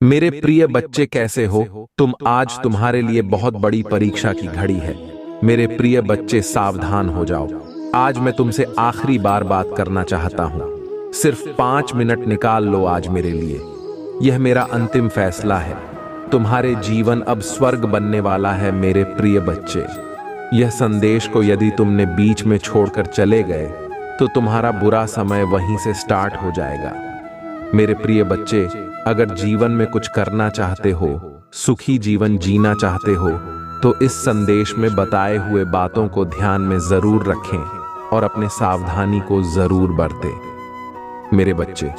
मेरे प्रिय बच्चे, कैसे हो तुम? आज तुम्हारे लिए बहुत बड़ी परीक्षा की घड़ी है। मेरे प्रिय बच्चे, सावधान हो जाओ। आज मैं तुमसे आखिरी बार बात करना चाहता हूँ। सिर्फ 5 मिनट निकाल लो आज मेरे लिए। यह मेरा अंतिम फैसला है। तुम्हारे जीवन अब स्वर्ग बनने वाला है मेरे प्रिय बच्चे। यह संदेश को यदि तुमने बीच में छोड़कर चले गए तो तुम्हारा बुरा समय वहीं से स्टार्ट हो जाएगा। मेरे प्रिय बच्चे, अगर जीवन में कुछ करना चाहते हो, सुखी जीवन जीना चाहते हो, तो इस संदेश में बताए हुए बातों को ध्यान में जरूर रखें और अपने सावधानी को जरूर बरतें। मेरे बच्चे,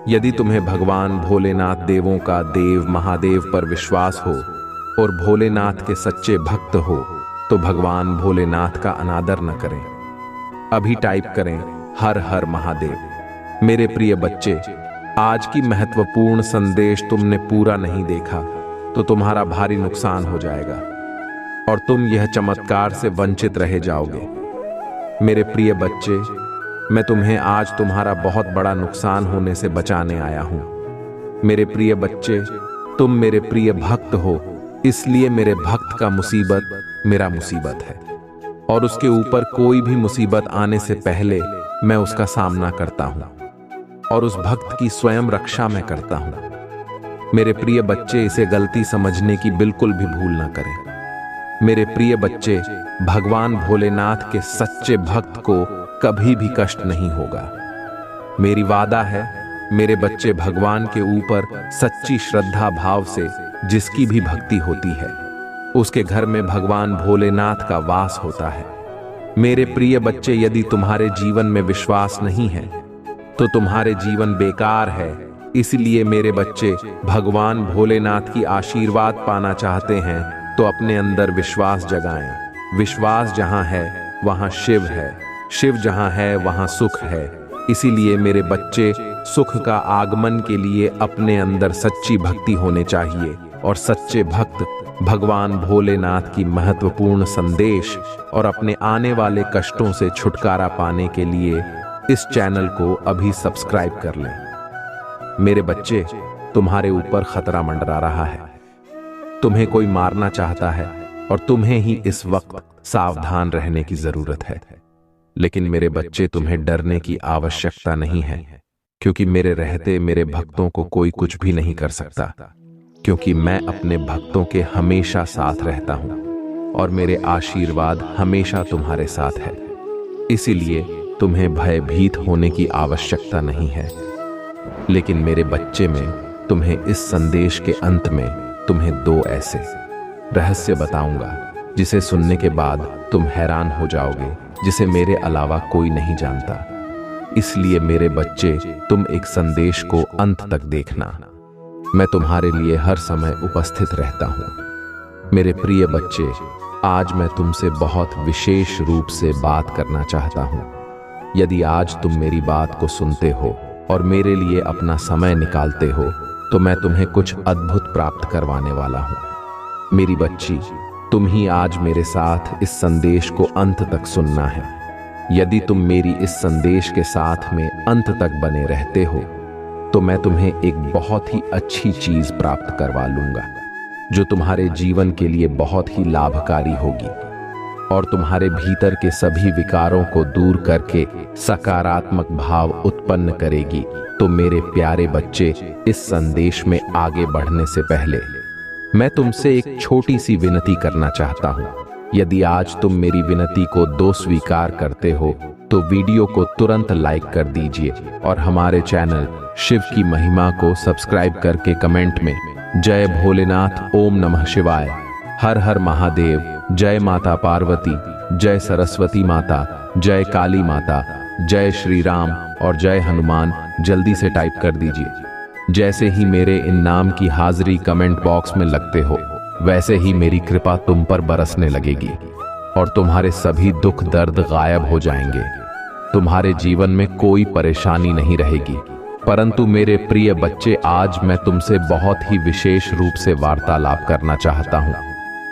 यदि तुम्हें भगवान भोलेनाथ देवों का देव महादेव पर विश्वास हो और भोलेनाथ के सच्चे भक्त हो तो भगवान भोलेनाथ का अनादर न करें। अभी टाइप करें हर हर महादेव। मेरे प्रिय बच्चे, आज की महत्वपूर्ण संदेश तुमने पूरा नहीं देखा तो तुम्हारा भारी नुकसान हो जाएगा और तुम यह चमत्कार से वंचित रह जाओगे। मेरे प्रिय बच्चे, मैं तुम्हें आज तुम्हारा बहुत बड़ा नुकसान होने से बचाने आया हूं। मेरे प्रिय बच्चे, तुम मेरे प्रिय भक्त हो, इसलिए मेरे भक्त का मुसीबत मेरा मुसीबत है और उसके ऊपर कोई भी मुसीबत आने से पहले मैं उसका सामना करता हूं और उस भक्त की स्वयं रक्षा मैं करता हूं। मेरे प्रिय बच्चे, इसे गलती समझने की बिल्कुल भी भूल ना करें। मेरे प्रिय बच्चे, भगवान भोलेनाथ के सच्चे भक्त को कभी भी कष्ट नहीं होगा। मेरी वादा है, मेरे बच्चे, भगवान के ऊपर सच्ची श्रद्धा भाव से जिसकी भी भक्ति होती है उसके घर में भगवान भोलेनाथ का वास होता है। मेरे प्रिय बच्चे, यदि तुम्हारे जीवन में विश्वास नहीं है तो तुम्हारे जीवन बेकार है। इसलिए मेरे बच्चे, भगवान भोलेनाथ की आशीर्वाद पाना चाहते हैं तो अपने अंदर विश्वास जगाएं। विश्वास जहां है वहां शिव है, शिव जहां है वहां सुख है। इसीलिए मेरे बच्चे, सुख का आगमन के लिए अपने अंदर सच्ची भक्ति होने चाहिए और सच्चे भक्त भगवान भोलेनाथ की महत्वपूर्ण संदेश और अपने आने वाले कष्टों से छुटकारा पाने के लिए इस चैनल को अभी सब्सक्राइब कर लें। मेरे बच्चे, तुम्हारे ऊपर खतरा मंडरा रहा है। तुम्हें कोई मारना चाहता है और तुम्हें ही इस वक्त सावधान रहने की जरूरत है। लेकिन मेरे बच्चे, तुम्हें डरने की आवश्यकता नहीं है, क्योंकि मेरे रहते मेरे भक्तों को कोई कुछ भी नहीं कर सकता, क्योंकि मैं अपने भक्तों के हमेशा साथ रहता हूं और मेरे आशीर्वाद हमेशा तुम्हारे साथ है। इसीलिए तुम्हें भयभीत होने की आवश्यकता नहीं है। लेकिन मेरे बच्चे, में तुम्हें इस संदेश के अंत में तुम्हें 2 ऐसे रहस्य बताऊंगा जिसे सुनने के बाद तुम हैरान हो जाओगे, जिसे मेरे अलावा कोई नहीं जानता। इसलिए मेरे बच्चे, तुम एक संदेश को अंत तक देखना। मैं तुम्हारे लिए हर समय उपस्थित रहता हूं। मेरे प्रिय बच्चे, आज मैं तुमसे बहुत विशेष रूप से बात करना चाहता हूं। यदि आज तुम मेरी बात को सुनते हो और मेरे लिए अपना समय निकालते हो तो मैं तुम्हें कुछ अद्भुत प्राप्त करवाने वाला हूं। मेरी बच्ची, तुम ही आज मेरे साथ इस संदेश को अंत तक सुनना है। यदि तुम मेरी इस संदेश के साथ में अंत तक बने रहते हो तो मैं तुम्हें एक बहुत ही अच्छी चीज प्राप्त करवा लूंगा जो तुम्हारे जीवन के लिए बहुत ही लाभकारी होगी और तुम्हारे भीतर के सभी विकारों को दूर करके सकारात्मक भाव उत्पन्न करेगी। तो मेरे प्यारे बच्चे, इस संदेश में आगे बढ़ने से पहले मैं तुमसे एक छोटी सी विनती करना चाहता हूं। यदि आज तुम मेरी विनती को 2 स्वीकार करते हो तो वीडियो को तुरंत लाइक कर दीजिए और हमारे चैनल शिव की महिमा को सब्सक्राइब करके कमेंट में जय भोलेनाथ, ओम नमः शिवाय, हर हर महादेव, जय माता पार्वती, जय सरस्वती माता, जय काली माता, जय श्री राम और जय हनुमान जल्दी से टाइप कर दीजिए। जैसे ही मेरे इन नाम की हाजिरी कमेंट बॉक्स में लगते हो वैसे ही मेरी कृपा तुम पर बरसने लगेगी और तुम्हारे सभी दुख दर्द गायब हो जाएंगे। तुम्हारे जीवन में कोई परेशानी नहीं रहेगी। परंतु मेरे प्रिय बच्चे, आज मैं तुमसे बहुत ही विशेष रूप से वार्तालाप करना चाहता हूं,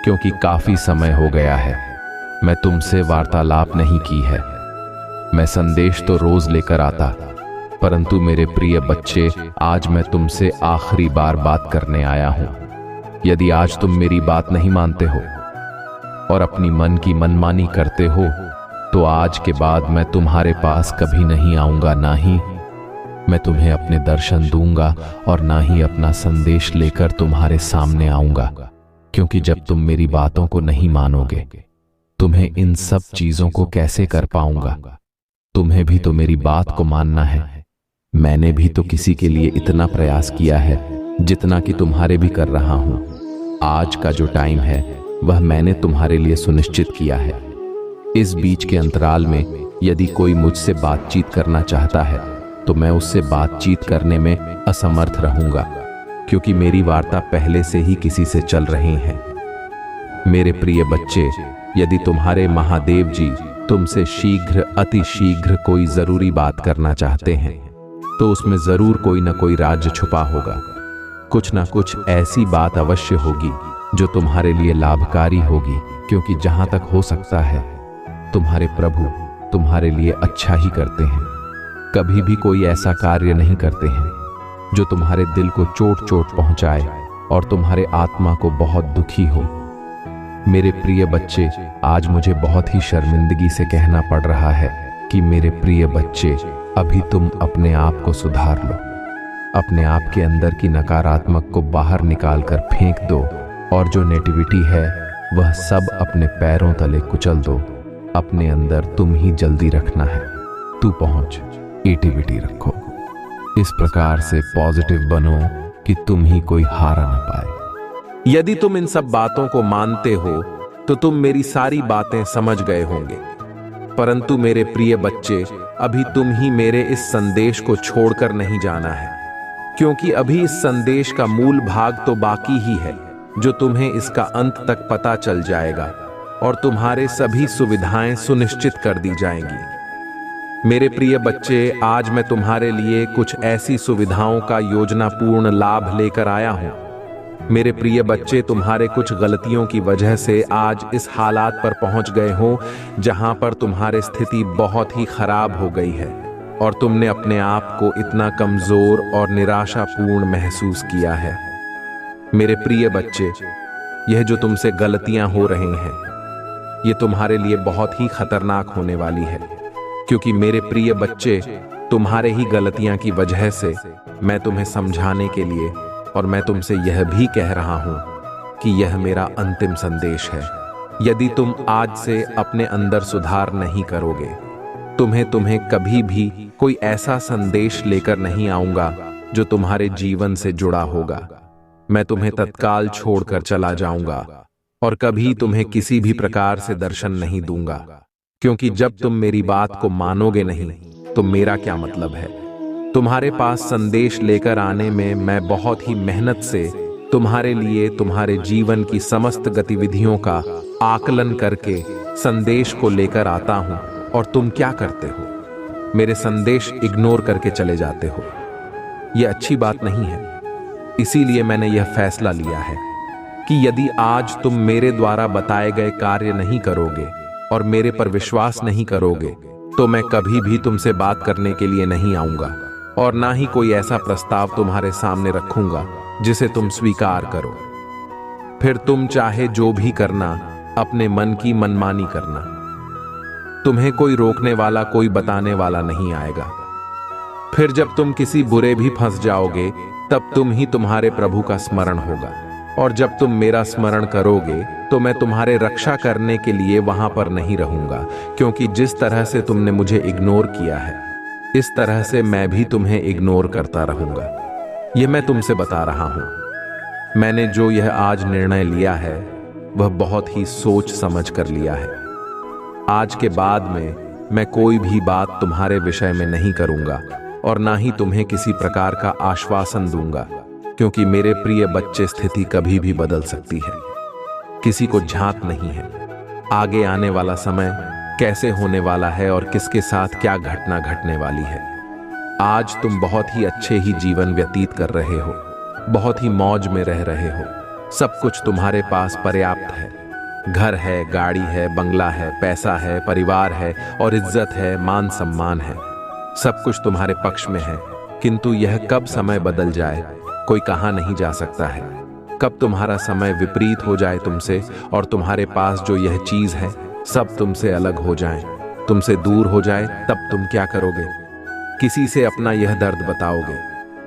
क्योंकि काफी समय हो गया है मैं तुमसे वार्तालाप नहीं की है। मैं संदेश तो रोज लेकर आता, परंतु मेरे प्रिय बच्चे, आज मैं तुमसे आखिरी बार बात करने आया हूं। यदि आज तुम मेरी बात नहीं मानते हो और अपनी मन की मनमानी करते हो, तो आज के बाद मैं तुम्हारे पास कभी नहीं आऊंगा। ना ही मैं तुम्हें अपने दर्शन दूंगा और ना ही अपना संदेश लेकर तुम्हारे सामने आऊंगा, क्योंकि जब तुम मेरी बातों को नहीं मानोगे, तुम्हें इन सब चीजों को कैसे कर पाऊंगा। तुम्हें भी तो मेरी बात को मानना है। मैंने भी तो किसी के लिए इतना प्रयास किया है जितना कि तुम्हारे भी कर रहा हूं। आज का जो टाइम है वह मैंने तुम्हारे लिए सुनिश्चित किया है। इस बीच के अंतराल में यदि कोई मुझसे बातचीत करना चाहता है तो मैं उससे बातचीत करने में असमर्थ रहूंगा, क्योंकि मेरी वार्ता पहले से ही किसी से चल रही है। मेरे प्रिय बच्चे, यदि तुम्हारे महादेव जी तुमसे शीघ्र अति शीघ्र कोई जरूरी बात करना चाहते हैं, तो उसमें जरूर कोई ना कोई राज छुपा होगा। कुछ ना कुछ ऐसी बात अवश्य होगी जो तुम्हारे लिए लाभकारी होगी, क्योंकि जहां तक हो सकता है तुम्हारे प्रभु तुम्हारे लिए अच्छा ही करते हैं। कभी भी कोई ऐसा कार्य नहीं करते हैं जो तुम्हारे दिल को चोट पहुंचाए और तुम्हारे आत्मा को बहुत दुखी हो। मेरे प्रिय बच्चे, आज मुझे बहुत ही शर्मिंदगी से कहना पड़ रहा है कि मेरे प्रिय बच्चे, अभी तुम अपने आप को सुधार लो। अपने आप के अंदर की नकारात्मक को बाहर निकाल कर फेंक दो और जो नेगेटिविटी है वह सब अपने पैरों तले कुचल दो। अपने अंदर तुम ही जल्दी रखना है। तू पहुंच, इटिविटी रखो। इस प्रकार से पॉजिटिव बनो कि तुम ही कोई हारा न पाए। यदि तुम इन सब बातों को मानते हो तो तुम मेरी सारी बातें समझ गए होंगे। परंतु मेरे प्रिय बच्चे, अभी तुम ही मेरे इस संदेश को छोड़कर नहीं जाना है, क्योंकि अभी इस संदेश का मूल भाग तो बाकी ही है, जो तुम्हें इसका अंत तक पता चल जाएगा और तुम्हारे सभी सुविधाएं सुनिश्चित कर दी जाएंगी। मेरे प्रिय बच्चे, आज मैं तुम्हारे लिए कुछ ऐसी सुविधाओं का योजनापूर्ण लाभ लेकर आया हूं। मेरे प्रिय बच्चे, तुम्हारे कुछ गलतियों की वजह से आज इस हालात पर पहुंच गए हो जहां पर तुम्हारी स्थिति बहुत ही खराब हो गई है और तुमने अपने आप को इतना कमजोर और निराशापूर्ण महसूस किया है। मेरे प्रिय बच्चे, यह जो तुमसे गलतियां हो रही हैं, ये तुम्हारे लिए बहुत ही खतरनाक होने वाली है, क्योंकि मेरे प्रिय बच्चे, तुम्हारे ही गलतियां की वजह से मैं तुम्हें समझाने के लिए और मैं तुमसे यह भी कह रहा हूं कि यह मेरा अंतिम संदेश है। यदि तुम आज से अपने अंदर सुधार नहीं करोगे, तुम्हें कभी भी कोई ऐसा संदेश लेकर नहीं आऊंगा जो तुम्हारे जीवन से जुड़ा होगा। मैं तुम्हें तत्काल छोड़कर चला जाऊंगा और कभी तुम्हें किसी भी प्रकार से दर्शन नहीं दूंगा, क्योंकि जब तुम मेरी बात को मानोगे नहीं तो मेरा क्या मतलब है। तुम्हारे पास संदेश लेकर आने में मैं बहुत ही मेहनत से तुम्हारे लिए तुम्हारे जीवन की समस्त गतिविधियों का आकलन करके संदेश को लेकर आता हूं, और तुम क्या करते हो? मेरे संदेश इग्नोर करके चले जाते हो। यह अच्छी बात नहीं है। इसीलिए मैंने यह फैसला लिया है कि यदि आज तुम मेरे द्वारा बताए गए कार्य नहीं करोगे और मेरे पर विश्वास नहीं करोगे, तो मैं कभी भी तुमसे बात करने के लिए नहीं आऊंगा और ना ही कोई ऐसा प्रस्ताव तुम्हारे सामने रखूंगा जिसे तुम स्वीकार करो। फिर तुम चाहे जो भी करना, अपने मन की मनमानी करना। तुम्हें कोई रोकने वाला, कोई बताने वाला नहीं आएगा। फिर जब तुम किसी बुरे भी फंस जाओगे, तब तुम ही तुम्हारे प्रभु का स्मरण होगा, और जब तुम मेरा स्मरण करोगे तो मैं तुम्हारे रक्षा करने के लिए वहां पर नहीं रहूंगा, क्योंकि जिस तरह से तुमने मुझे इग्नोर किया है, इस तरह से मैं भी तुम्हें इग्नोर करता रहूंगा। यह मैं तुमसे बता रहा हूं। मैंने जो यह आज निर्णय लिया है वह बहुत ही सोच समझ कर लिया है। आज के बाद में मैं कोई भी बात तुम्हारे विषय में नहीं करूंगा और ना ही तुम्हें किसी प्रकार का आश्वासन दूंगा, क्योंकि मेरे प्रिय बच्चे, स्थिति कभी भी बदल सकती है। किसी को झांक नहीं है आगे आने वाला समय कैसे होने वाला है और किसके साथ क्या घटना घटने वाली है। आज तुम बहुत ही अच्छे ही जीवन व्यतीत कर रहे हो, बहुत ही मौज में रह रहे हो। सब कुछ तुम्हारे पास पर्याप्त है। घर है, गाड़ी है, बंगला है, पैसा है, परिवार है और इज्जत है, मान सम्मान है। सब कुछ तुम्हारे पक्ष में है, किंतु यह कब समय बदल जाए कोई कहा नहीं जा सकता है। कब तुम्हारा समय विपरीत हो जाए तुमसे और तुम्हारे पास जो यह चीज है सब तुमसे अलग हो जाए, तुमसे दूर हो जाए, तब तुम क्या करोगे? किसी से अपना यह दर्द बताओगे,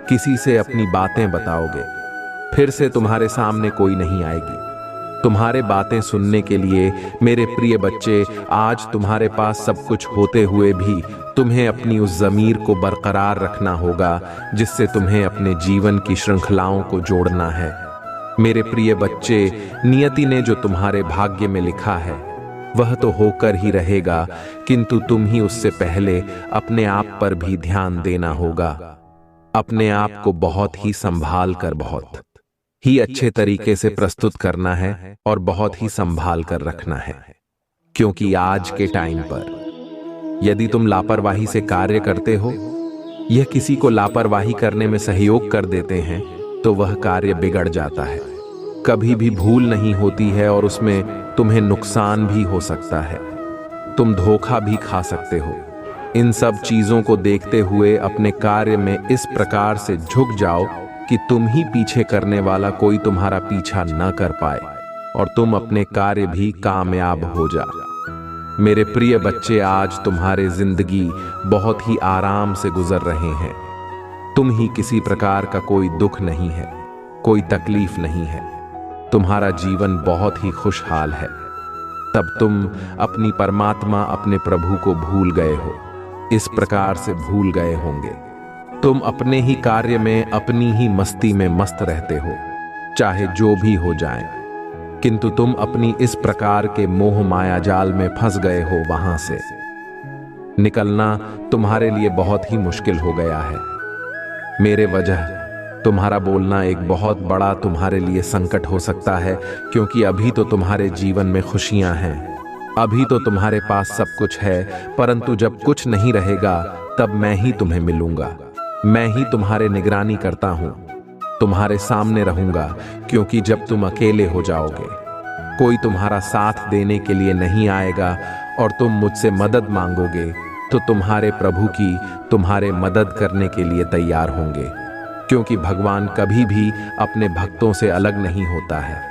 किसी से अपनी बातें बताओगे, फिर से तुम्हारे सामने कोई नहीं आएगी। तुम्हारे बातें सुनने के लिए मेरे प्रिय बच्चे, आज तुम्हारे पास सब कुछ होते हुए भी तुम्हें अपनी उस ज़मीर को बरकरार रखना होगा जिससे तुम्हें अपने जीवन की श्रृंखलाओं को जोड़ना है। मेरे प्रिय बच्चे, नियति ने जो तुम्हारे भाग्य में लिखा है वह तो होकर ही रहेगा, किंतु तुम ही उससे पहले अपने आप पर भी ध्यान देना होगा। अपने आप को बहुत ही संभाल कर, बहुत ही अच्छे तरीके से प्रस्तुत करना है और बहुत ही संभाल कर रखना है, क्योंकि आज के टाइम पर यदि तुम लापरवाही से कार्य करते हो या किसी को लापरवाही करने में सहयोग कर देते हैं तो वह कार्य बिगड़ जाता है। कभी भी भूल नहीं होती है और उसमें तुम्हें नुकसान भी हो सकता है, तुम धोखा भी खा सकते हो। इन सब चीजों को देखते हुए अपने कार्य में इस प्रकार से झुक जाओ कि तुम ही पीछे करने वाला कोई तुम्हारा पीछा न कर पाए और तुम अपने कार्य भी कामयाब हो जा। मेरे प्रिय बच्चे, आज तुम्हारे जिंदगी बहुत ही आराम से गुजर रहे हैं। तुम ही किसी प्रकार का कोई दुख नहीं है, कोई तकलीफ नहीं है, तुम्हारा जीवन बहुत ही खुशहाल है। तब तुम अपनी परमात्मा, अपने प्रभु को भूल गए हो, इस प्रकार से भूल गए होंगे। तुम अपने ही कार्य में, अपनी ही मस्ती में मस्त रहते हो, चाहे जो भी हो जाए, किंतु तुम अपनी इस प्रकार के मोह माया जाल में फंस गए हो। वहां से निकलना तुम्हारे लिए बहुत ही मुश्किल हो गया है। मेरे वजह तुम्हारा बोलना एक बहुत बड़ा तुम्हारे लिए संकट हो सकता है, क्योंकि अभी तो तुम्हारे जीवन में खुशियां हैं, अभी तो तुम्हारे पास सब कुछ है, परंतु जब कुछ नहीं रहेगा तब मैं ही तुम्हें मिलूंगा, मैं ही तुम्हारे निगरानी करता हूं, तुम्हारे सामने रहूंगा। क्योंकि जब तुम अकेले हो जाओगे, कोई तुम्हारा साथ देने के लिए नहीं आएगा और तुम मुझसे मदद मांगोगे, तो तुम्हारे प्रभु की तुम्हारे मदद करने के लिए तैयार होंगे। क्योंकि भगवान कभी भी अपने भक्तों से अलग नहीं होता है।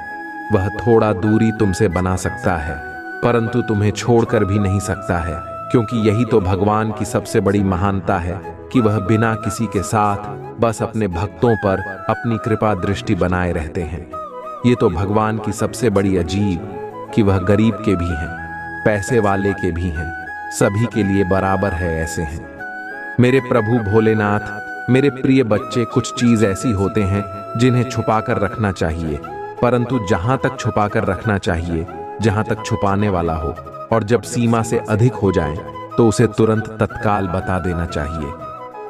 वह थोड़ा दूरी तुमसे बना सकता है, परंतु तुम्हें छोड़कर भी नहीं सकता है, क्योंकि यही तो भगवान की सबसे बड़ी महानता है कि वह बिना किसी के साथ बस अपने भक्तों पर अपनी कृपा दृष्टि बनाए रहते हैं। ये तो भगवान की सबसे बड़ी अजीब कि वह गरीब के भी हैं, पैसे वाले के भी हैं, सभी के लिए बराबर है, ऐसे हैं। मेरे प्रभु भोलेनाथ, मेरे प्रिय बच्चे, कुछ चीज ऐसी होते हैं जिन्हें छुपाकर रखना चाहिए, परंतु जहां तक छुपाकर रखना चाहिए, जहां तक छुपाने वाला हो, और जब सीमा से अधिक हो जाए तो उसे तुरंत तत्काल बता देना चाहिए।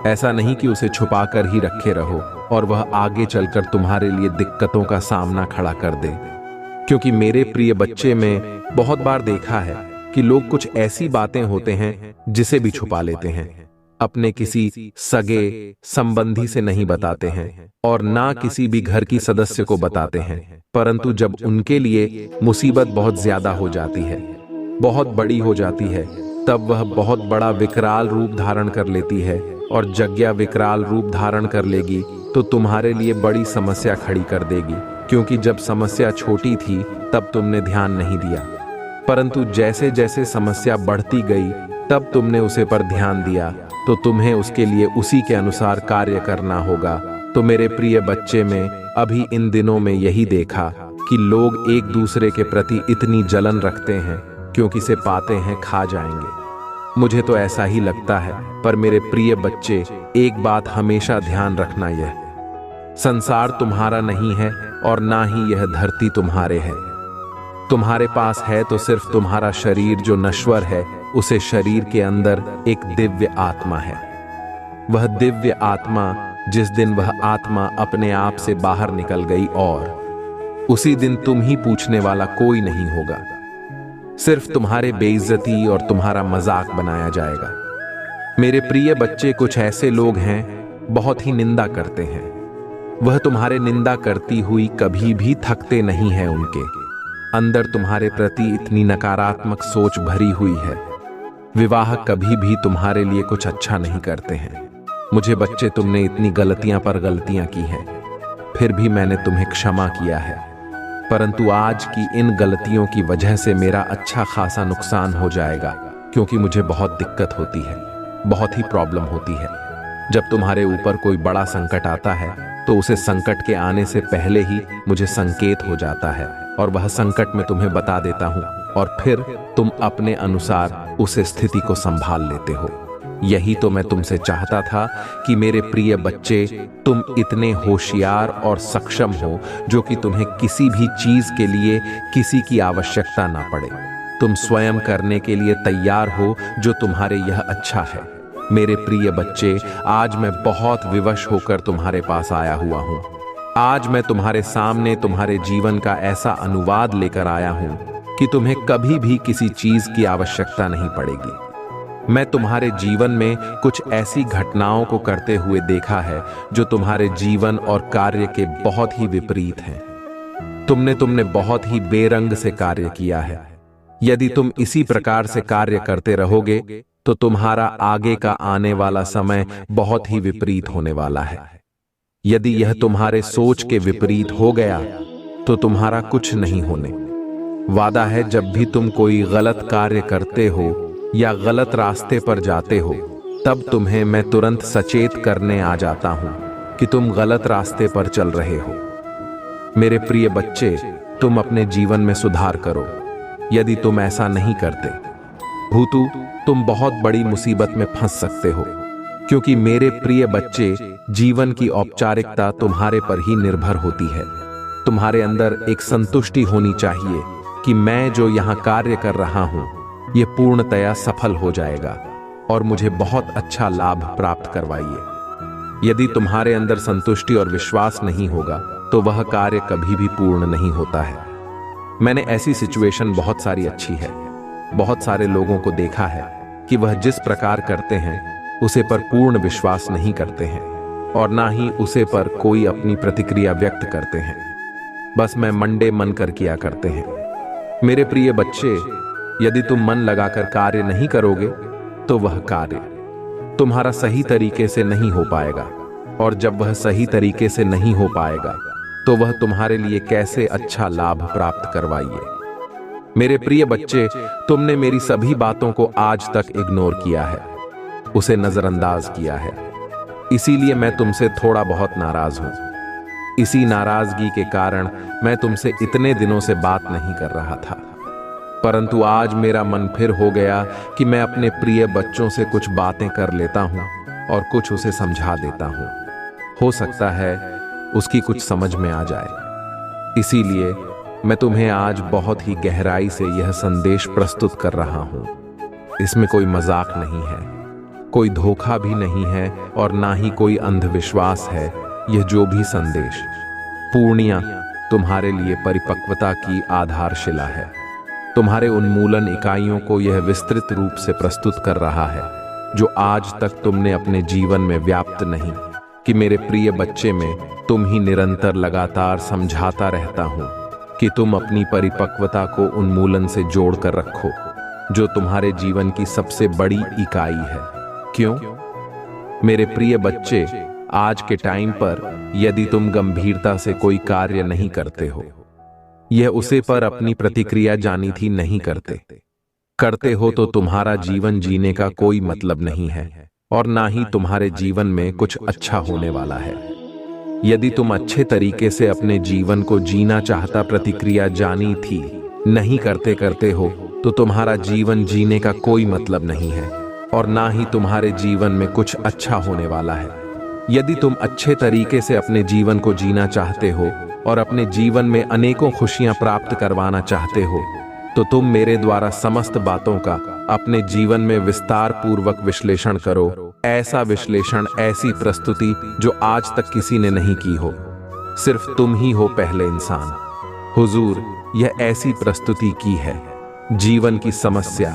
ऐसा नहीं कि उसे छुपाकर ही रखे रहो और वह आगे चलकर तुम्हारे लिए दिक्कतों का सामना खड़ा कर दे। क्योंकि मेरे प्रिय बच्चे, में बहुत बार देखा है कि लोग कुछ ऐसी बातें होते हैं जिसे भी छुपा लेते हैं, अपने किसी सगे संबंधी से नहीं बताते हैं और ना किसी भी घर की सदस्य को बताते हैं, परंतु जब उनके लिए मुसीबत बहुत ज्यादा हो जाती है, बहुत बड़ी हो जाती है, तब वह बहुत बड़ा विकराल रूप धारण कर लेती है। और जग्या विकराल रूप धारण कर लेगी तो तुम्हारे लिए बड़ी समस्या खड़ी कर देगी। क्योंकि जब समस्या छोटी थी तब तुमने ध्यान नहीं दिया, परंतु जैसे जैसे समस्या बढ़ती गई तब तुमने उसे पर ध्यान दिया, तो तुम्हें उसके लिए उसी के अनुसार कार्य करना होगा। तो मेरे प्रिय बच्चे, में अभी इन दिनों में यही देखा कि लोग एक दूसरे के प्रति इतनी जलन रखते हैं, क्योंकि से पाते हैं खा जाएंगे। मुझे तो ऐसा ही लगता है, पर मेरे प्रिय बच्चे, एक बात हमेशा ध्यान रखना, यह संसार तुम्हारा नहीं है और ना ही यह धरती तुम्हारे है। तुम्हारे पास है तो सिर्फ तुम्हारा शरीर जो नश्वर है, उसे शरीर के अंदर एक दिव्य आत्मा है। वह दिव्य आत्मा, जिस दिन वह आत्मा अपने आप से बाहर निकल गई और उसी दिन तुम ही पूछने वाला कोई नहीं होगा, सिर्फ तुम्हारे बेइज्जती और तुम्हारा मजाक बनाया जाएगा। मेरे प्रिय बच्चे, कुछ ऐसे लोग हैं बहुत ही निंदा करते हैं, वह तुम्हारे निंदा करती हुई कभी भी थकते नहीं हैं। उनके अंदर तुम्हारे प्रति इतनी नकारात्मक सोच भरी हुई है, विवाह कभी भी तुम्हारे लिए कुछ अच्छा नहीं करते हैं। मुझे बच्चे, तुमने इतनी गलतियां पर गलतियां की हैं, फिर भी मैंने तुम्हें क्षमा किया है। परंतु आज की इन गलतियों की वजह से मेरा अच्छा खासा नुकसान हो जाएगा, क्योंकि मुझे बहुत दिक्कत होती है, बहुत ही प्रॉब्लम होती है। जब तुम्हारे ऊपर कोई बड़ा संकट आता है तो उसे संकट के आने से पहले ही मुझे संकेत हो जाता है और वह संकट मैं तुम्हें बता देता हूं, और फिर तुम अपने अनुसार उस स्थिति को संभाल लेते हो। यही तो मैं तुमसे चाहता था कि मेरे प्रिय बच्चे, तुम इतने होशियार और सक्षम हो जो कि तुम्हें किसी भी चीज के लिए किसी की आवश्यकता ना पड़े। तुम स्वयं करने के लिए तैयार हो जो तुम्हारे यह अच्छा है। मेरे प्रिय बच्चे, आज मैं बहुत विवश होकर तुम्हारे पास आया हुआ हूँ। आज मैं तुम्हारे सामने तुम्हारे जीवन का ऐसा अनुवाद लेकर आया हूँ कि तुम्हें कभी भी किसी चीज की आवश्यकता नहीं पड़ेगी। मैं तुम्हारे जीवन में कुछ ऐसी घटनाओं को करते हुए देखा है जो तुम्हारे जीवन और कार्य के बहुत ही विपरीत हैं। तुमने बहुत ही बेरंग से कार्य किया है। यदि तुम इसी प्रकार से कार्य करते रहोगे तो तुम्हारा आगे का आने वाला समय बहुत ही विपरीत होने वाला है। यदि यह तुम्हारे सोच के विपरीत हो गया तो तुम्हारा कुछ नहीं होने वादा है। जब भी तुम कोई गलत कार्य करते हो या गलत रास्ते पर जाते हो, तब तुम्हें मैं तुरंत सचेत करने आ जाता हूं कि तुम गलत रास्ते पर चल रहे हो। मेरे प्रिय बच्चे, तुम अपने जीवन में सुधार करो। यदि तुम ऐसा नहीं करते, भूतू, तुम बहुत बड़ी मुसीबत में फंस सकते हो, क्योंकि मेरे प्रिय बच्चे, जीवन की औपचारिकता तुम्हारे पर ही निर्भर होती है। तुम्हारे अंदर एक संतुष्टि होनी चाहिए कि मैं जो यहां कार्य कर रहा हूं, यह पूर्णतया सफल हो जाएगा और मुझे बहुत अच्छा लाभ प्राप्त करवाइए। यदि तुम्हारे अंदर संतुष्टि और विश्वास नहीं होगा तो वह कार्य कभी भी पूर्ण नहीं होता है। मैंने ऐसी सिचुएशन बहुत सारी अच्छी है, बहुत सारे लोगों को देखा है कि वह जिस प्रकार करते हैं उसे पर पूर्ण विश्वास नहीं करते हैं और ना ही उसे पर कोई अपनी प्रतिक्रिया व्यक्त करते हैं। बस मैं मंडे मन कर किया करते हैं। मेरे प्रिय बच्चे, यदि तुम मन लगाकर कार्य नहीं करोगे तो वह कार्य तुम्हारा सही तरीके से नहीं हो पाएगा, और जब वह सही तरीके से नहीं हो पाएगा तो वह तुम्हारे लिए कैसे अच्छा लाभ प्राप्त करवाइए। मेरे प्रिय बच्चे, तुमने मेरी सभी बातों को आज तक इग्नोर किया है, उसे नजरअंदाज किया है। इसीलिए मैं तुमसे थोड़ा बहुत नाराज हूं। इसी नाराजगी के कारण मैं तुमसे इतने दिनों से बात नहीं कर रहा था, परंतु आज मेरा मन फिर हो गया कि मैं अपने प्रिय बच्चों से कुछ बातें कर लेता हूं और कुछ उसे समझा देता हूं। हो सकता है उसकी कुछ समझ में आ जाए। इसीलिए मैं तुम्हें आज बहुत ही गहराई से यह संदेश प्रस्तुत कर रहा हूं। इसमें कोई मजाक नहीं है, कोई धोखा भी नहीं है और ना ही कोई अंधविश्वास है। यह जो भी संदेश पूर्णिया तुम्हारे लिए परिपक्वता की आधारशिला है। तुम्हारे उन्मूलन इकाइयों को यह विस्तृत रूप से प्रस्तुत कर रहा है जो आज तक तुमने अपने जीवन में व्याप्त नहीं कि मेरे प्रिय बच्चे, में तुम ही निरंतर लगातार समझाता रहता हूं कि तुम अपनी परिपक्वता को उन्मूलन से जोड़कर रखो, जो तुम्हारे जीवन की सबसे बड़ी इकाई है। क्यों? मेरे प्रिय बच्चे, आज के टाइम पर यदि तुम गंभीरता से कोई कार्य नहीं करते हो, यह उसे पर अपनी प्रतिक्रिया जानी थी नहीं करते हो तो तुम्हारा जीवन जीने का कोई मतलब नहीं है और ना ही तुम्हारे जीवन में कुछ अच्छा होने वाला है। यदि तुम अच्छे तरीके से अपने जीवन को जीना चाहता प्रतिक्रिया जानी थी नहीं करते हो तो तुम्हारा जीवन जीने का कोई मतलब नहीं है और ना ही तुम्हारे जीवन में कुछ अच्छा होने वाला है। यदि तुम अच्छे तरीके से अपने जीवन को जीना चाहते हो और अपने जीवन में अनेकों खुशियां प्राप्त करवाना चाहते हो तो तुम मेरे द्वारा समस्त बातों का अपने जीवन में विस्तार पूर्वक विश्लेषण करो। ऐसा विश्लेषण, ऐसी प्रस्तुति जो आज तक किसी ने नहीं की हो, सिर्फ तुम ही हो पहले इंसान। हुजूर, यह ऐसी प्रस्तुति की है जीवन की समस्या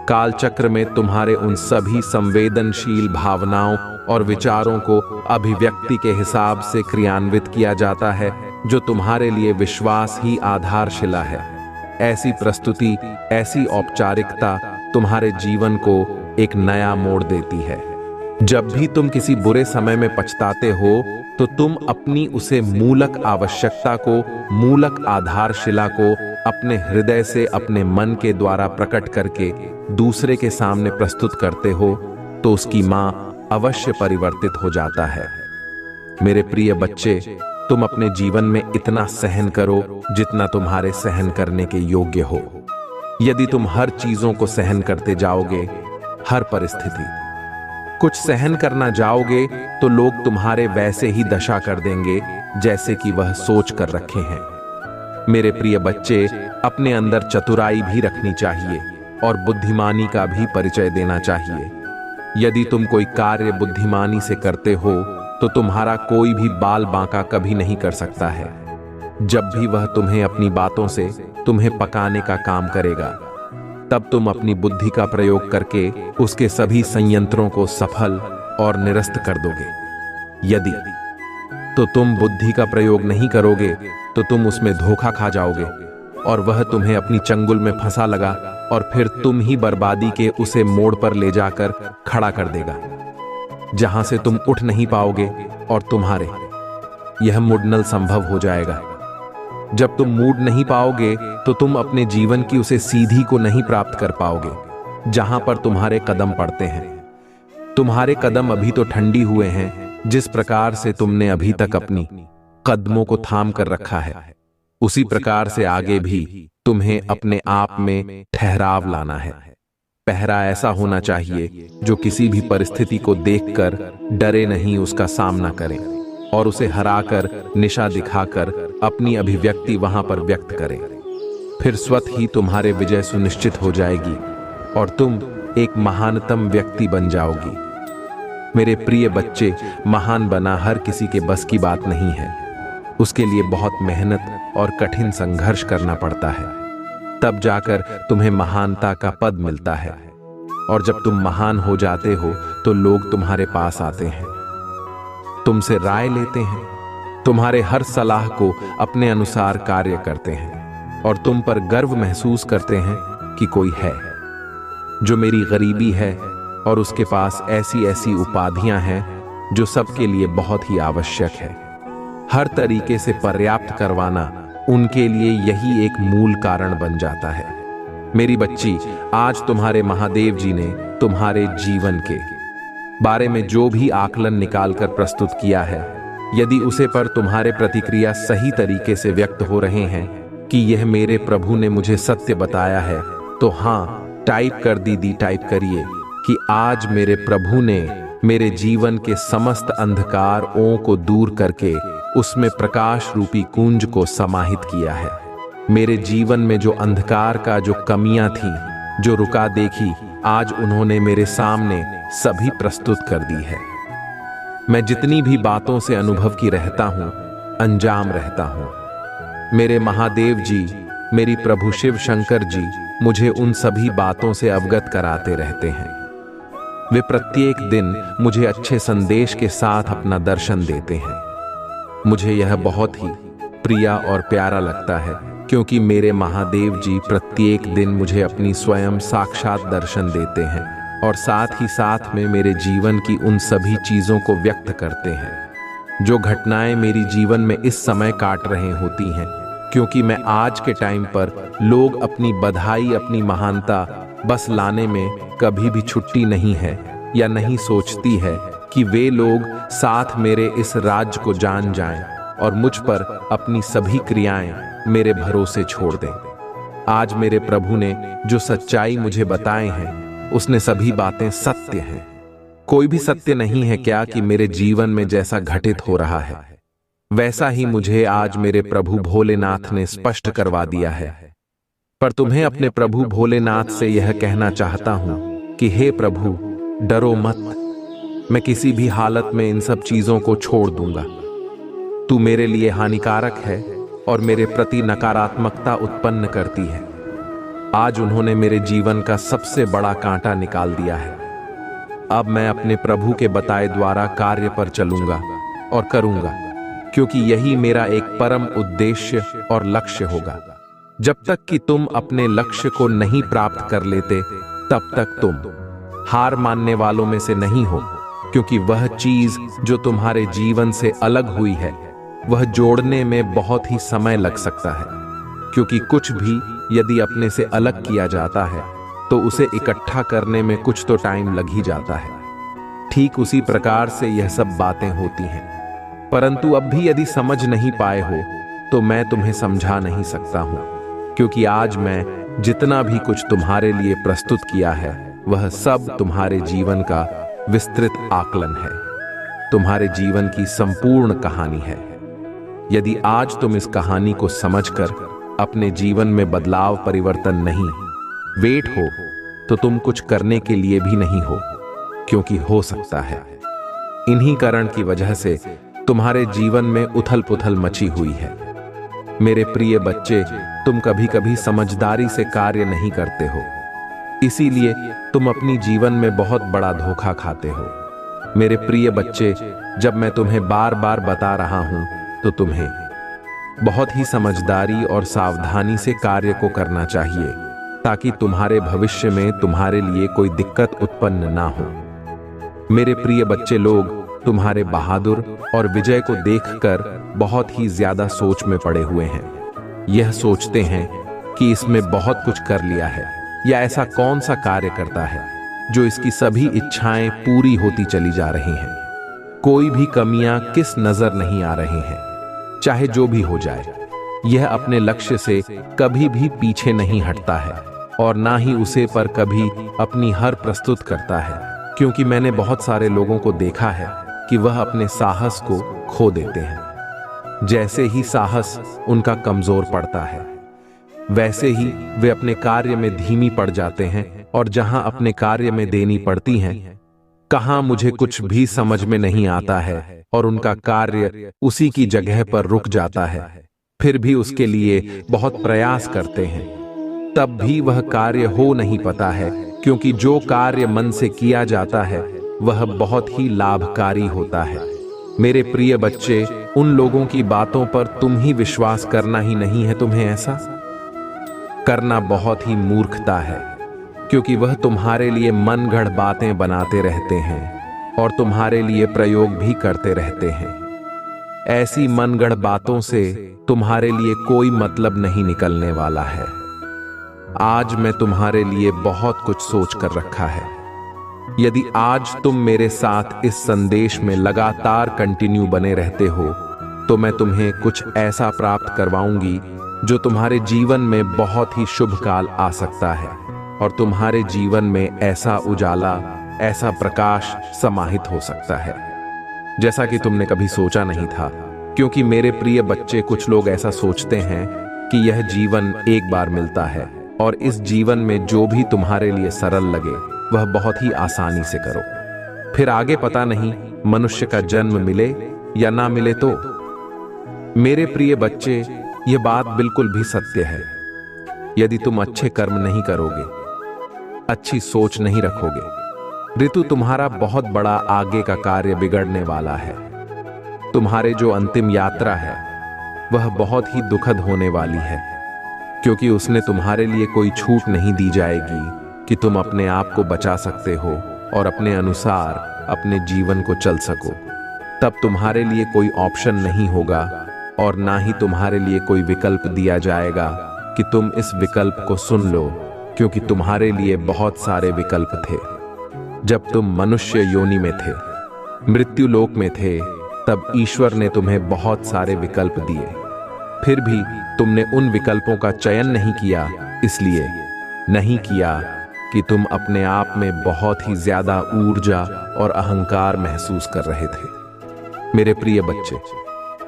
कालचक्र में तुम्हारे उन सभी संवेदनशील भावनाओं और विचारों को अभिव्यक्ति के हिसाब से क्रियान्वित किया जाता है जो तुम्हारे लिए विश्वास ही आधारशिला है। ऐसी प्रस्तुति, ऐसी औपचारिकता तुम्हारे जीवन को एक नया मोड़ देती है। जब भी तुम किसी बुरे समय में पछताते हो तो तुम अपनी उसे मूलक आवश्यकता को, मूलक आधारशिला को अपने हृदय से, अपने मन के द्वारा प्रकट करके दूसरे के सामने प्रस्तुत करते हो तो उसकी मां अवश्य परिवर्तित हो जाता है। मेरे प्रिय बच्चे, तुम अपने जीवन में इतना सहन करो जितना तुम्हारे सहन करने के योग्य हो। यदि तुम हर चीजों को सहन करते जाओगे, हर परिस्थिति कुछ सहन करना जाओगे तो लोग तुम्हारे वैसे ही दशा कर देंगे जैसे कि वह सोच कर रखे हैं। मेरे प्रिय बच्चे, अपने अंदर चतुराई भी रखनी चाहिए और बुद्धिमानी का भी परिचय देना चाहिए। यदि तुम कोई कार्य बुद्धिमानी से करते हो तो तुम्हारा कोई भी बाल बांका कभी नहीं कर सकता है। जब भी वह तुम्हें अपनी बातों से तुम्हें पकाने का काम करेगा, तब तुम अपनी बुद्धि का प्रयोग करके उसके सभी संयंत्रों को सफल और निरस्त कर दोगे। यदि तो तुम बुद्धि का प्रयोग नहीं करोगे तो तुम उसमें धोखा खा जाओगे और वह तुम्हें अपनी चंगुल में फंसा लगा और फिर तुम ही बर्बादी के उसे मोड़ पर ले जाकर खड़ा कर देगा, जहां से तुम उठ नहीं पाओगे और तुम्हारे यह मुड़नल संभव हो जाएगा। जब तुम मूड नहीं पाओगे तो तुम अपने जीवन की उसे सीधी को नहीं प्राप्त कर पाओगे जहां पर तुम्हारे कदम पड़ते हैं। तुम्हारे कदम अभी तो ठंडी हुए हैं, जिस प्रकार से तुमने अभी तक अपनी कदमों को थाम कर रखा है, उसी प्रकार से आगे भी तुम्हें अपने आप में ठहराव लाना है। पहरा ऐसा होना चाहिए जो किसी भी परिस्थिति को देखकर डरे नहीं, उसका सामना करे और उसे हराकर, निशा दिखाकर अपनी अभिव्यक्ति वहां पर व्यक्त करे। फिर स्वतः ही तुम्हारे विजय सुनिश्चित हो जाएगी और तुम एक महानतम व्यक्ति बन जाओगी। मेरे प्रिय बच्चे, महान बना हर किसी के बस की बात नहीं है। उसके लिए बहुत मेहनत और कठिन संघर्ष करना पड़ता है, तब जाकर तुम्हें महानता का पद मिलता है। और जब तुम महान हो जाते हो तो लोग तुम्हारे पास आते हैं, तुमसे राय लेते हैं, तुम्हारे हर सलाह को अपने अनुसार कार्य करते हैं और तुम पर गर्व महसूस करते हैं कि कोई है जो मेरी गरीबी है और उसके पास ऐसी ऐसी उपाधियां हैं जो सबके लिए बहुत ही आवश्यक है। हर तरीके से पर्याप्त करवाना उनके लिए यही एक मूल कारण बन जाता है। मेरी बच्ची, आज तुम्हारे महादेव जी ने तुम्हारे जीवन के बारे में जो भी आकलन निकालकर प्रस्तुत किया है, यदि उसे पर तुम्हारे प्रतिक्रिया सही तरीके से व्यक्त हो रहे हैं कि यह मेरे प्रभु ने मुझे सत्य बताया है, तो हाँ, टाइप कर दीदी, टाइप करिए कि आज मेरे प्रभु ने मेरे जीवन के समस्त अंधकारों को दूर करके उसमें प्रकाश रूपी कुंज को समाहित किया है। मेरे जीवन में जो अंधकार का जो कमियां थी, जो रुका देखी, आज उन्होंने मेरे सामने सभी प्रस्तुत कर दी है। मैं जितनी भी बातों से अनुभव की रहता हूं, अंजाम रहता हूं। मेरे महादेव जी, मेरी प्रभु शिव शंकर जी मुझे उन सभी बातों से अवगत कराते रहते हैं। वे प्रत्येक दिन मुझे अच्छे संदेश के साथ अपना दर्शन देते हैं। मुझे यह बहुत ही प्रिय और प्यारा लगता है, क्योंकि मेरे महादेव जी प्रत्येक दिन मुझे अपनी स्वयं साक्षात दर्शन देते हैं और साथ ही साथ में मेरे जीवन की उन सभी चीजों को व्यक्त करते हैं जो घटनाएं मेरी जीवन में इस समय काट रहे होती हैं। क्योंकि मैं आज के टाइम पर लोग अपनी बधाई, अपनी महानता बस लाने में कभी भी छुट्टी नहीं है या नहीं सोचती है कि वे लोग साथ मेरे इस राज्य को जान जाएं और मुझ पर अपनी सभी क्रियाएं मेरे भरोसे छोड़ दें। आज मेरे प्रभु ने जो सच्चाई मुझे बताए हैं, उसने सभी बातें सत्य हैं। कोई भी सत्य नहीं है क्या कि मेरे जीवन में जैसा घटित हो रहा है वैसा ही मुझे आज मेरे प्रभु भोलेनाथ ने स्पष्ट करवा दिया है। पर तुम्हें अपने प्रभु भोलेनाथ से यह कहना चाहता हूं कि हे प्रभु, डरो मत। मैं किसी भी हालत में इन सब चीजों को छोड़ दूंगा। तू मेरे लिए हानिकारक है और मेरे प्रति नकारात्मकता उत्पन्न करती है। आज उन्होंने मेरे जीवन का सबसे बड़ा कांटा निकाल दिया है। अब मैं अपने प्रभु के बताए द्वारा कार्य पर चलूंगा और करूंगा, क्योंकि यही मेरा एक परम उद्देश्य और लक्ष्य होगा। जब तक कि तुम अपने लक्ष्य को नहीं प्राप्त कर लेते, तब तक तुम हार मानने वालों में से नहीं हो, क्योंकि वह चीज जो तुम्हारे जीवन से अलग हुई है वह जोड़ने में बहुत ही समय लग सकता है, क्योंकि कुछ भी यदि अपने से अलग किया जाता है तो उसे इकट्ठा करने में कुछ तो टाइम लग ही जाता है। ठीक उसी प्रकार से यह सब बातें होती हैं, परंतु अब भी यदि समझ नहीं पाए हो तो मैं तुम्हें समझा नहीं सकता हूं, क्योंकि आज मैं जितना भी कुछ तुम्हारे लिए प्रस्तुत किया है वह सब तुम्हारे जीवन का विस्तृत आकलन है, तुम्हारे जीवन की संपूर्ण कहानी है। यदि आज तुम इस कहानी को समझकर अपने जीवन में बदलाव परिवर्तन नहीं वेट हो तो तुम कुछ करने के लिए भी नहीं हो, क्योंकि हो सकता है इन्हीं कारण की वजह से तुम्हारे जीवन में उथल पुथल मची हुई है। मेरे प्रिय बच्चे, तुम कभी कभी समझदारी से कार्य नहीं करते हो, इसीलिए तुम अपनी जीवन में बहुत बड़ा धोखा खाते हो। मेरे प्रिय बच्चे, जब मैं तुम्हें बार बार बता रहा हूं तो तुम्हें बहुत ही समझदारी और सावधानी से कार्य को करना चाहिए, ताकि तुम्हारे भविष्य में तुम्हारे लिए कोई दिक्कत उत्पन्न ना हो। मेरे प्रिय बच्चे लोग तुम्हारे बहादुर और विजय को देखकर बहुत ही ज्यादा सोच में पड़े हुए हैं। यह सोचते हैं कि इसमें बहुत कुछ कर लिया है, या ऐसा कौन सा कार्य करता है जो इसकी सभी इच्छाएं पूरी होती चली जा रही हैं। कोई भी कमियां किस नजर नहीं आ रही हैं। चाहे जो भी हो जाए, यह अपने लक्ष्य से कभी भी पीछे नहीं हटता है और ना ही उसे पर कभी अपनी हर प्रस्तुत करता है, क्योंकि मैंने बहुत सारे लोगों को देखा है कि वह अपने साहस को खो देते हैं। जैसे ही साहस उनका कमजोर पड़ता है वैसे ही वे अपने कार्य में धीमी पड़ जाते हैं, और जहां अपने कार्य में देनी पड़ती हैं, कहां मुझे कुछ भी समझ में नहीं आता है और उनका कार्य उसी की जगह पर रुक जाता है। फिर भी उसके लिए बहुत प्रयास करते हैं, तब भी वह कार्य हो नहीं पाता है, क्योंकि जो कार्य मन से किया जाता है वह बहुत ही लाभकारी होता है। मेरे प्रिय बच्चे, उन लोगों की बातों पर तुम ही विश्वास करना ही नहीं है। तुम्हें ऐसा करना बहुत ही मूर्खता है, क्योंकि वह तुम्हारे लिए मनगढ़ बातें बनाते रहते हैं और तुम्हारे लिए प्रयोग भी करते रहते हैं। ऐसी मनगढ़ बातों से तुम्हारे लिए कोई मतलब नहीं निकलने वाला है। आज मैं तुम्हारे लिए बहुत कुछ सोच कर रखा है। यदि आज तुम मेरे साथ इस संदेश में लगातार कंटिन्यू बने रहते हो तो मैं तुम्हें कुछ ऐसा प्राप्त करवाऊंगी जो तुम्हारे जीवन में बहुत ही शुभ काल आ सकता है, और तुम्हारे जीवन में ऐसा उजाला, ऐसा प्रकाश समाहित हो सकता है जैसा कि तुमने कभी सोचा नहीं था। क्योंकि मेरे प्रिय बच्चे, कुछ लोग ऐसा सोचते हैं कि यह जीवन एक बार मिलता है और इस जीवन में जो भी तुम्हारे लिए सरल लगे वह बहुत ही आसानी से करो, फिर आगे पता नहीं मनुष्य का जन्म मिले या ना मिले। तो मेरे प्रिय बच्चे, यह बात बिल्कुल भी सत्य है। यदि तुम अच्छे कर्म नहीं करोगे, अच्छी सोच नहीं रखोगे, ऋतु तुम्हारा बहुत बड़ा आगे का कार्य बिगड़ने वाला है। तुम्हारे जो अंतिम यात्रा है वह बहुत ही दुखद होने वाली है, क्योंकि उसने तुम्हारे लिए कोई छूट नहीं दी जाएगी कि तुम अपने आप को बचा सकते हो और अपने अनुसार अपने जीवन को चल सको। तब तुम्हारे लिए कोई ऑप्शन नहीं होगा और ना ही तुम्हारे लिए कोई विकल्प दिया जाएगा कि तुम इस विकल्प को सुन लो, क्योंकि तुम्हारे लिए बहुत सारे विकल्प थे। जब तुम मनुष्य योनि में थे, मृत्यु लोक में थे, तब ईश्वर ने तुम्हें बहुत सारे विकल्प दिए, फिर भी तुमने उन विकल्पों का चयन नहीं किया। इसलिए नहीं किया कि तुम अपने आप में बहुत ही ज्यादा ऊर्जा और अहंकार महसूस कर रहे थे। मेरे प्रिय बच्चे,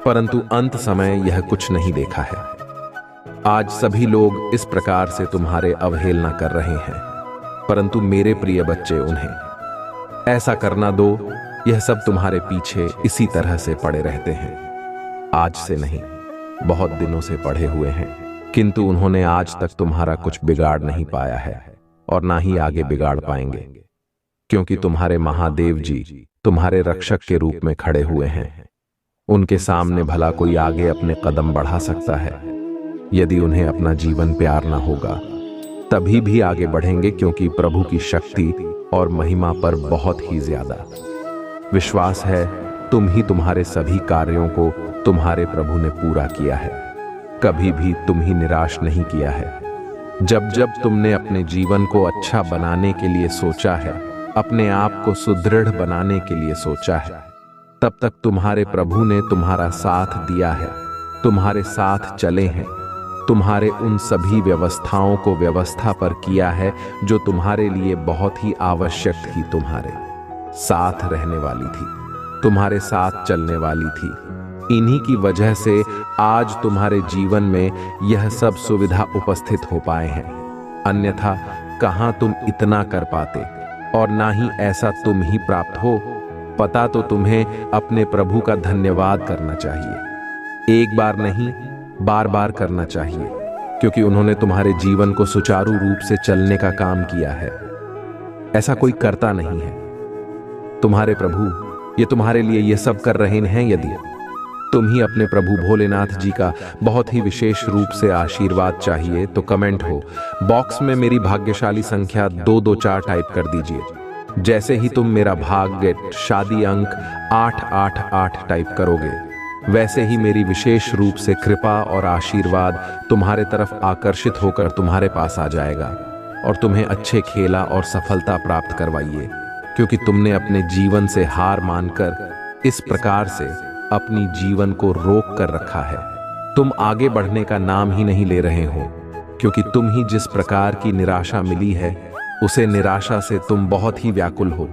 परंतु अंत समय यह कुछ नहीं देखा है। आज सभी लोग इस प्रकार से तुम्हारे अवहेलना कर रहे हैं, परंतु मेरे प्रिय बच्चे, उन्हें ऐसा करना दो। यह सब तुम्हारे पीछे इसी तरह से पड़े रहते हैं। आज से नहीं, बहुत दिनों से पड़े हुए हैं, किंतु उन्होंने आज तक तुम्हारा कुछ बिगाड़ नहीं पाया है और ना ही आगे बिगाड़ पाएंगे, क्योंकि तुम्हारे महादेव जी तुम्हारे रक्षक के रूप में खड़े हुए हैं। उनके सामने भला कोई आगे अपने कदम बढ़ा सकता है? यदि उन्हें अपना जीवन प्यार ना होगा तभी भी आगे बढ़ेंगे, क्योंकि प्रभु की शक्ति और महिमा पर बहुत ही ज्यादा विश्वास है। तुम ही तुम्हारे सभी कार्यों को तुम्हारे प्रभु ने पूरा किया है, कभी भी तुम ही निराश नहीं किया है। जब जब तुमने अपने जीवन को अच्छा बनाने के लिए सोचा है, अपने आप को सुदृढ़ बनाने के लिए सोचा है, तब तक तुम्हारे प्रभु ने तुम्हारा साथ दिया है, तुम्हारे साथ चले हैं, तुम्हारे उन सभी व्यवस्थाओं को व्यवस्था पर किया है जो तुम्हारे लिए बहुत ही आवश्यक थी, तुम्हारे साथ रहने वाली थी, तुम्हारे साथ चलने वाली थी। इन्हीं की वजह से आज तुम्हारे जीवन में यह सब सुविधा उपस्थित हो पाए हैं, अन्यथा कहां तुम इतना कर पाते, और ना ही ऐसा तुम ही प्राप्त हो। पता तो तुम्हें अपने प्रभु का धन्यवाद करना चाहिए, एक बार नहीं बार बार करना चाहिए, क्योंकि उन्होंने तुम्हारे जीवन को सुचारू रूप से चलने का काम किया है। ऐसा कोई करता नहीं है। तुम्हारे प्रभु ये तुम्हारे लिए ये सब कर रहे हैं। यदि तुम ही अपने प्रभु भोलेनाथ जी का बहुत ही विशेष रूप से आशीर्वाद चाहिए तो कमेंट हो बॉक्स में मेरी भाग्यशाली संख्या 224 टाइप कर दीजिए। जैसे ही तुम मेरा भाग्य शादी अंक 888 टाइप करोगे, वैसे ही मेरी विशेष रूप से कृपा और आशीर्वाद तुम्हारे तरफ आकर्षित होकर तुम्हारे पास आ जाएगा और तुम्हें अच्छे खेला और सफलता प्राप्त करवाइए, क्योंकि तुमने अपने जीवन से हार मानकर इस प्रकार से अपनी जीवन को रोक कर रखा है। तुम आगे बढ़ने का नाम ही नहीं ले रहे हो, क्योंकि तुम ही जिस प्रकार की निराशा मिली है, उसे निराशा से तुम बहुत ही व्याकुल हो,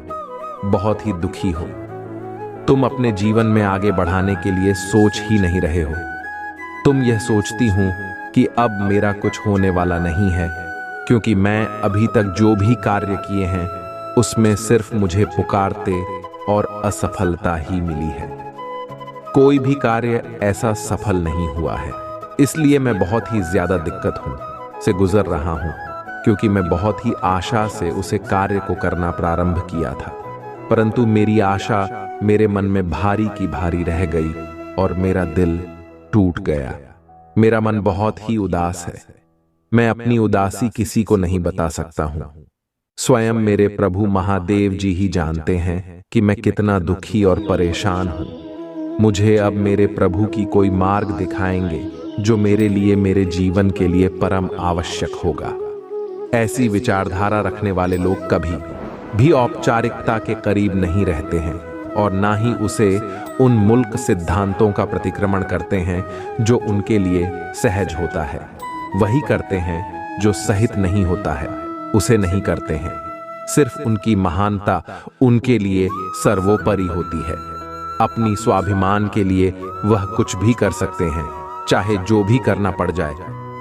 बहुत ही दुखी हो। तुम अपने जीवन में आगे बढ़ाने के लिए सोच ही नहीं रहे हो। तुम यह सोचती हूं कि अब मेरा कुछ होने वाला नहीं है, क्योंकि मैं अभी तक जो भी कार्य किए हैं उसमें सिर्फ मुझे पुकारते और असफलता ही मिली है। कोई भी कार्य ऐसा सफल नहीं हुआ है, इसलिए मैं बहुत ही ज्यादा दिक्कत से गुजर रहा हूं, क्योंकि मैं बहुत ही आशा से उसे कार्य को करना प्रारंभ किया था, परंतु मेरी आशा मेरे मन में भारी की भारी रह गई और मेरा दिल टूट गया। मेरा मन बहुत ही उदास है। मैं अपनी उदासी किसी को नहीं बता सकता हूं। स्वयं मेरे प्रभु महादेव जी ही जानते हैं कि मैं कितना दुखी और परेशान हूं। मुझे अब मेरे प्रभु की कोई मार्ग दिखाएंगे जो मेरे लिए, मेरे जीवन के लिए परम आवश्यक होगा। ऐसी विचारधारा रखने वाले लोग कभी भी औपचारिकता के करीब नहीं रहते हैं और ना ही उसे उन मुल्क सिद्धांतों का प्रतिक्रमण करते हैं जो उनके लिए सहज होता है। वही करते हैं जो सहित नहीं होता है, उसे नहीं करते हैं। सिर्फ उनकी महानता उनके लिए सर्वोपरि होती है। अपनी स्वाभिमान के लिए वह कुछ भी कर सकते हैं, चाहे जो भी करना पड़ जाए,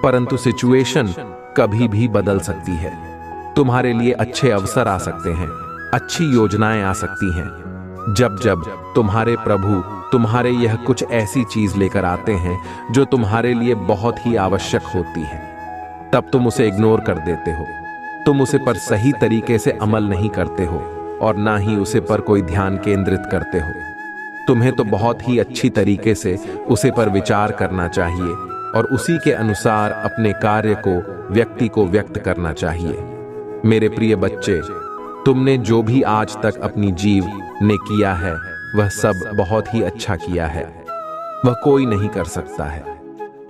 परंतु सिचुएशन कभी भी बदल सकती है। तुम्हारे लिए अच्छे अवसर आ सकते हैं, अच्छी योजनाएं आ सकती हैं। जब जब तुम्हारे प्रभु तुम्हारे यह कुछ ऐसी चीज लेकर आते हैं जो तुम्हारे लिए बहुत ही आवश्यक होती है, तब तुम उसे इग्नोर कर देते हो। तुम उसे पर सही तरीके से अमल नहीं करते हो और ना ही उसे पर कोई ध्यान केंद्रित करते हो। तुम्हें तो बहुत ही अच्छी तरीके से उसे पर विचार करना चाहिए और उसी के अनुसार अपने कार्य को, व्यक्ति को व्यक्त करना चाहिए। मेरे प्रिय बच्चे, तुमने जो भी आज तक अपनी जीव ने किया है वह सब बहुत ही अच्छा किया है। वह कोई नहीं कर सकता है,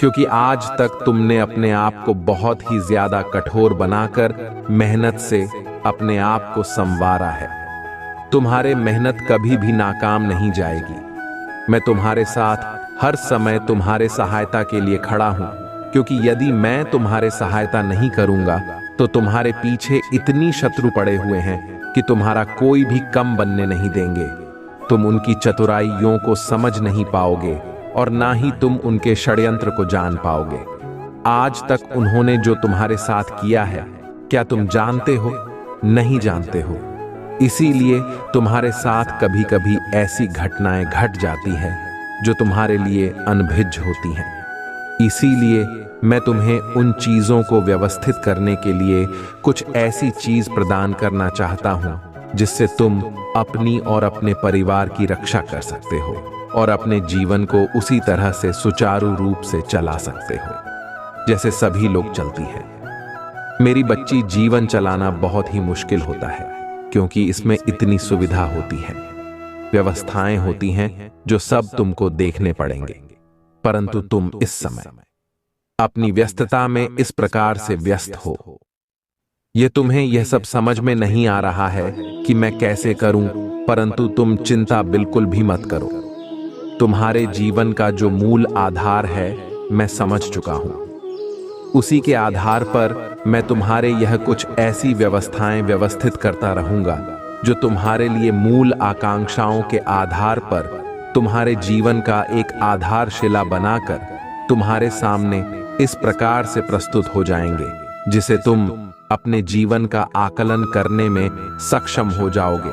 क्योंकि आज तक तुमने अपने आप को बहुत ही ज्यादा कठोर बनाकर मेहनत से अपने आप को संवारा है। तुम्हारे मेहनत कभी भी नाकाम नहीं जाएगी। मैं तुम्हारे साथ हर समय तुम्हारे सहायता के लिए खड़ा हूं, क्योंकि यदि मैं तुम्हारे सहायता नहीं करूंगा तो तुम्हारे पीछे इतनी शत्रु पड़े हुए हैं कि तुम्हारा कोई भी कम बनने नहीं देंगे। तुम उनकी चतुराइयों को समझ नहीं पाओगे और ना ही तुम उनके षड्यंत्र को जान पाओगे। आज तक उन्होंने जो तुम्हारे साथ किया है, क्या तुम जानते हो? नहीं जानते हो। इसीलिए तुम्हारे साथ कभी कभी ऐसी घटनाएं घट जाती हैं जो तुम्हारे लिए अनभिज्ञ होती हैं। इसीलिए मैं तुम्हें उन चीजों को व्यवस्थित करने के लिए कुछ ऐसी चीज प्रदान करना चाहता हूं जिससे तुम अपनी और अपने परिवार की रक्षा कर सकते हो और अपने जीवन को उसी तरह से सुचारू रूप से चला सकते हो जैसे सभी लोग चलती हैं। मेरी बच्ची, जीवन चलाना बहुत ही मुश्किल होता है क्योंकि इसमें इतनी सुविधा होती है, व्यवस्थाएं होती हैं जो सब तुमको देखने पड़ेंगे, परंतु तुम इस समय अपनी व्यस्तता में इस प्रकार से व्यस्त हो। ये तुम्हें यह सब समझ में नहीं आ रहा है कि मैं कैसे करूं, परंतु तुम चिंता बिल्कुल भी मत करो। तुम्हारे जीवन का जो मूल आधार है मैं समझ चुका हूं। उसी के आधार पर मैं तुम्हारे यह कुछ ऐसी व्यवस्थाएं व्यवस्थित करता रहूंगा जो तुम्हारे लिए मूल आकांक्षाओं के आधार पर तुम्हारे जीवन का एक आधारशिला बनाकर तुम्हारे सामने इस प्रकार से प्रस्तुत हो जाएंगे जिसे तुम अपने जीवन का आकलन करने में सक्षम हो जाओगे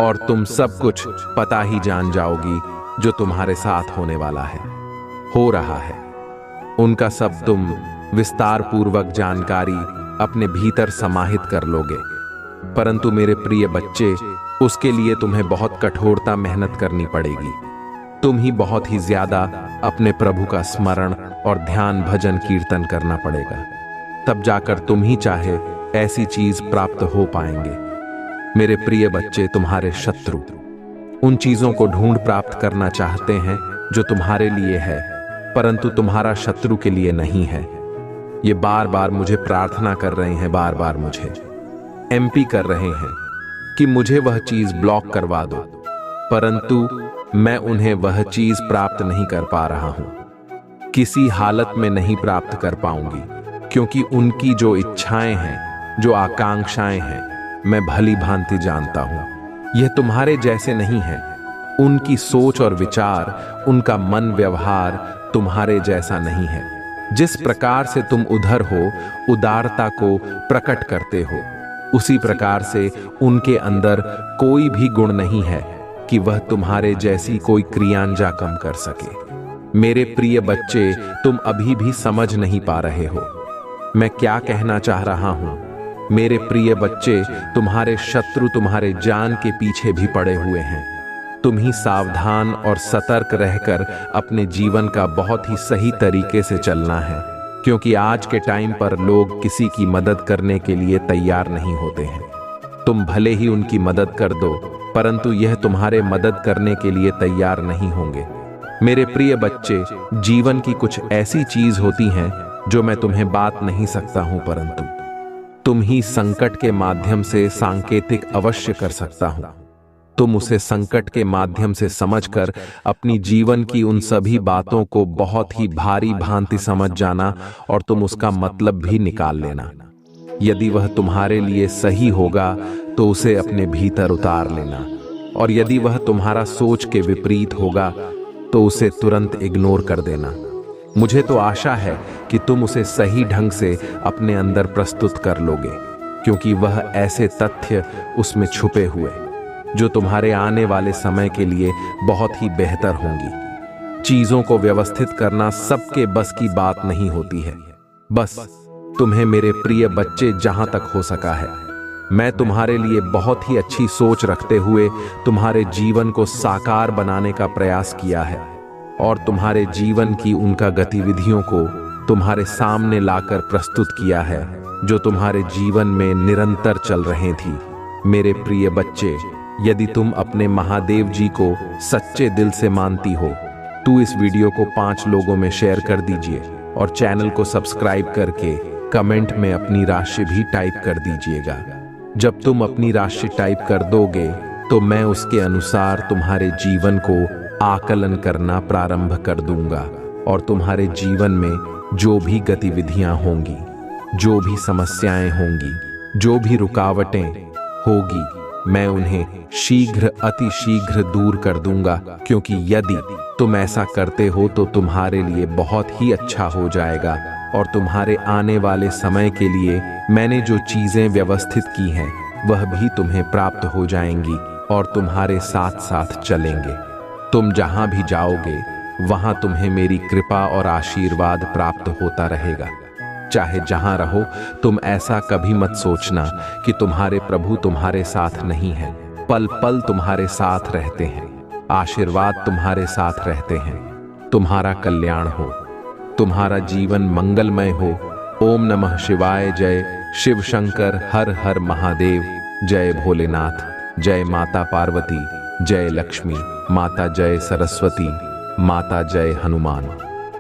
और तुम सब कुछ पता ही जान जाओगी जो तुम्हारे साथ होने वाला है, हो रहा है। उनका सब तुम विस्तार पूर्वक जानकारी अपने भीतर समाहित कर लोगे, परंतु मेरे प्रिय बच्चे, उसके लिए तुम्हें बहुत कठोरता मेहनत करनी पड़ेगी। तुम ही बहुत ही ज्यादा अपने प्रभु का स्मरण और ध्यान भजन कीर्तन करना पड़ेगा, तब जाकर तुम ही चाहे ऐसी चीज प्राप्त हो पाएंगे। मेरे प्रिय बच्चे, तुम्हारे शत्रु उन चीजों को ढूंढ प्राप्त करना चाहते हैं जो तुम्हारे लिए है, परंतु तुम्हारा शत्रु के लिए नहीं है। ये बार बार मुझे प्रार्थना कर रहे हैं, बार बार मुझे एमपी कर रहे हैं कि मुझे वह चीज ब्लॉक करवा दो, परंतु मैं उन्हें वह चीज प्राप्त नहीं कर पा रहा हूं, किसी हालत में नहीं प्राप्त कर पाऊंगी, क्योंकि उनकी जो इच्छाएं हैं, जो आकांक्षाएं हैं, मैं भली भांति जानता हूं। यह तुम्हारे जैसे नहीं है। उनकी सोच और विचार, उनका मन व्यवहार तुम्हारे जैसा नहीं है। जिस प्रकार से तुम उधर हो, उदारता को प्रकट करते हो, उसी प्रकार से उनके अंदर कोई भी गुण नहीं है कि वह तुम्हारे जैसी कोई क्रियांजाकम कर सके। मेरे प्रिय बच्चे, तुम अभी भी समझ नहीं पा रहे हो मैं क्या कहना चाह रहा हूं। मेरे प्रिय बच्चे, तुम्हारे शत्रु तुम्हारे जान के पीछे भी पड़े हुए हैं। तुम ही सावधान और सतर्क रहकर अपने जीवन का बहुत ही सही तरीके से चलना है, क्योंकि आज के टाइम पर लोग किसी की मदद करने के लिए तैयार नहीं होते हैं। तुम भले ही उनकी मदद कर दो, परंतु यह तुम्हारे मदद करने के लिए तैयार नहीं होंगे। मेरे प्रिय बच्चे, जीवन की कुछ ऐसी चीज होती हैं जो मैं तुम्हें बात नहीं सकता हूं, परंतु तुम ही संकट के माध्यम से सांकेतिक अवश्य कर सकता हूं। तुम उसे संकट के माध्यम से समझकर अपनी जीवन की उन सभी बातों को बहुत ही भारी भांति समझ जाना और तुम उसका मतलब भी निकाल लेना। यदि वह तुम्हारे लिए सही होगा तो उसे अपने भीतर उतार लेना, और यदि वह तुम्हारा सोच के विपरीत होगा तो उसे तुरंत इग्नोर कर देना। मुझे तो आशा है कि तुम उसे सही ढंग से अपने अंदर प्रस्तुत कर लोगे, क्योंकि वह ऐसे तथ्य उसमें छुपे हुए जो तुम्हारे आने वाले समय के लिए बहुत ही बेहतर होंगी। चीजों को व्यवस्थित करना सबके बस की बात नहीं होती है। बस तुम्हें मेरे प्रिय बच्चे, जहां तक हो सका है, मैं तुम्हारे लिए बहुत ही अच्छी सोच रखते हुए तुम्हारे जीवन को साकार बनाने का प्रयास किया है और तुम्हारे जीवन की उनका गतिविधियों को तुम्हारे सामने लाकर प्रस्तुत किया है जो तुम्हारे जीवन में निरंतर चल रहे थी। मेरे प्रिय बच्चे, यदि तुम अपने महादेव जी को सच्चे दिल से मानती हो तो इस वीडियो को 5 लोगों में शेयर कर दीजिए और चैनल को सब्सक्राइब करके कमेंट में अपनी राशि भी टाइप कर दीजिएगा। जब तुम अपनी राशि टाइप कर दोगे तो मैं उसके अनुसार तुम्हारे जीवन को आकलन करना प्रारंभ कर दूंगा और तुम्हारे जीवन में जो भी गतिविधियां होंगी, जो भी समस्याएं होंगी, जो भी रुकावटें होगी, मैं उन्हें शीघ्र, अति शीघ्र दूर कर दूंगा, क्योंकि यदि तुम ऐसा करते हो तो तुम्हारे लिए बहुत ही अच्छा हो जाएगा और तुम्हारे आने वाले समय के लिए मैंने जो चीजें व्यवस्थित की हैं वह भी तुम्हें प्राप्त हो जाएंगी और तुम्हारे साथ साथ चलेंगे। तुम जहां भी जाओगे वहां तुम्हें मेरी कृपा और आशीर्वाद प्राप्त होता रहेगा। चाहे जहां रहो, तुम ऐसा कभी मत सोचना कि तुम्हारे प्रभु तुम्हारे साथ नहीं है। पल पल तुम्हारे साथ रहते हैं, आशीर्वाद तुम्हारे साथ रहते हैं। तुम्हारा कल्याण हो, तुम्हारा जीवन मंगलमय हो, ओम नमः शिवाय। जय शिव शंकर हर हर महादेव। जय भोलेनाथ। जय माता पार्वती। जय लक्ष्मी माता। जय सरस्वती माता। जय हनुमान।